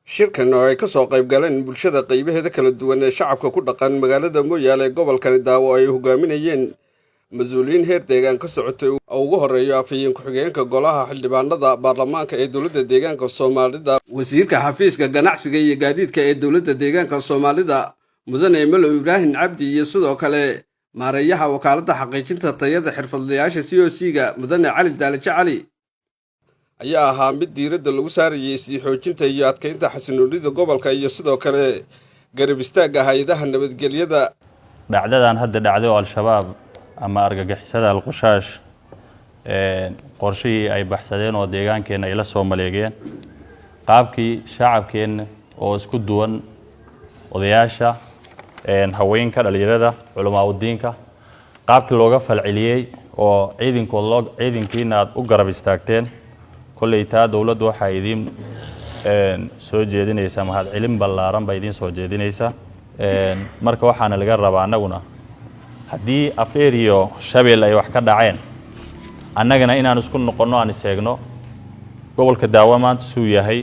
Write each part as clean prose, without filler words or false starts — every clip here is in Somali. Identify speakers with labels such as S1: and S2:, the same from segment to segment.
S1: shirkan oo ay ka soo qayb galeen bulshada qaybaheeda kala duwan ee shacabka ku dhaqan magaalada Mooyaale gobolkan Daawo ay hogaaminayeen mas'uuliyiin heer deegaan ka socotay oo ugu horeeyo afhayeen ku-xigeenka golaha xildhibaanada baarlamaanka ee dawladda deegaanka Soomaalida wasiirka xafiiska ganacsiga iyo gaadiidka ee dawladda deegaanka Soomaalida mudane Melo Ibrahim Cabdi iyo sidoo kale maareeyaha wakaaladda xaqiijinta tayada xirfadlayaasha COC-ga mudane Cali Daalaje Cali ayaa ahaa mid diiradda lagu saarayay sii xoojinta iyo adkeynta xasiloonida gobolka iyo sidoo kale garab istaagga hay'adaha nabadgelyada.
S2: dhacdadan hadda dhacday oo al-shabaab ama argagixisada al-qushaash qorshihii ay baxsadeen oo deegaankeena ay la soo maleegeen qaabkii shacabkeena oo isku duwan odayaasha haweenka dhalinyarada culamaa u diinka qaabkii looga falceliyay oo ciidankiina aad u garab istaagteen koleyta dawladdu waxa idin soo jeedinaysa mahad cilin ballaaran bay idin soo jeedinaysa marka waxaana laga rabaa anaguna haddii afeer iyo shabeel ay wax ka dhaceen annagana inaan isku noqono aan sheegno gobolka Daawo maanta suu yahay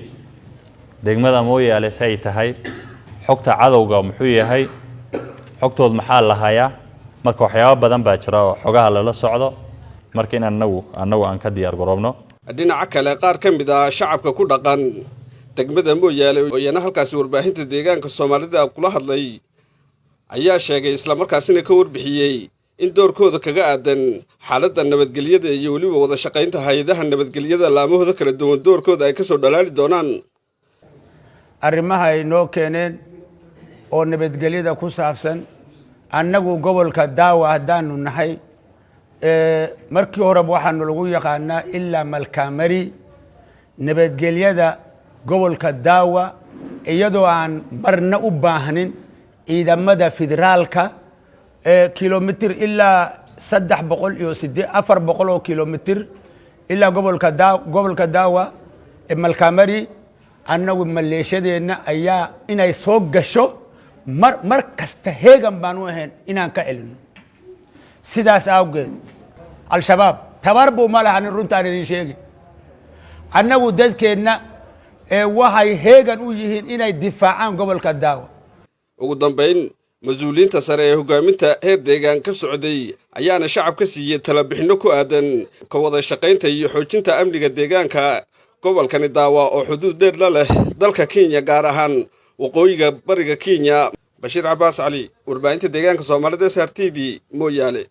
S2: degmada Mooyaale say tahay xogta cadawga muxuu yahay xogtood maxaa la hayaa marka waxyaabo badan baa jira oo xogaha la socdo marka in annagu aan ka diyaar garoobno.
S1: dhinaca kale qaar ka mid ah shacabka ku dhaqan degmada Mooyaale oo yana halkaas warbaahinta deegaanka Soomaalida kula hadlay ayaa sheegay isla markaasina ka warbixiyay in doorkooda kaga aadan xaaladda nabadgelyada iyo waliba wada shaqaynta hay'adaha nabadgelyada laamahooda kala duwan doorkooda ay ka soo dhalaali doonaan
S3: arrimaha ay noo keeneen oo nabadgelyada ku saabsan annagu gobolka Daawo haddaanu nahay markii hore waxaanu lagu yaqaanaa ilaa malkaamari nabadgelyada gobolka Daawo iyadoo aan marna u baahnin ciidamada federaalka kilomitir ilaa 400 oo kilomitir ilaa gobolka Daawo malkaamari annagu maleeshadeena ayaa inay soo gasho mar kasta heegan baan u ahayn inaan ka celino sidaas awgeed al-shabaab tabar buu ma lahayn runtaan idin sheegi annagu dadkeena waxay heegan u yihiin inay difaacaan gobolka Daawo.
S1: ugu dambeyn mas'uuliyiinta sare ee hogaaminta heer deegaan ka socday ayaana shacabka siiyay talabixino ku aadan ka wada shaqaynta iyo xoojinta amniga deegaanka gobolkan Daawo oo xuduud dheer la leh dalka Kenya gaar ahaan waqooyiga bariga Kenya. Bashir Abbas Ali warbaahinta deegaanka Soomaalida SRTV Mooyaale.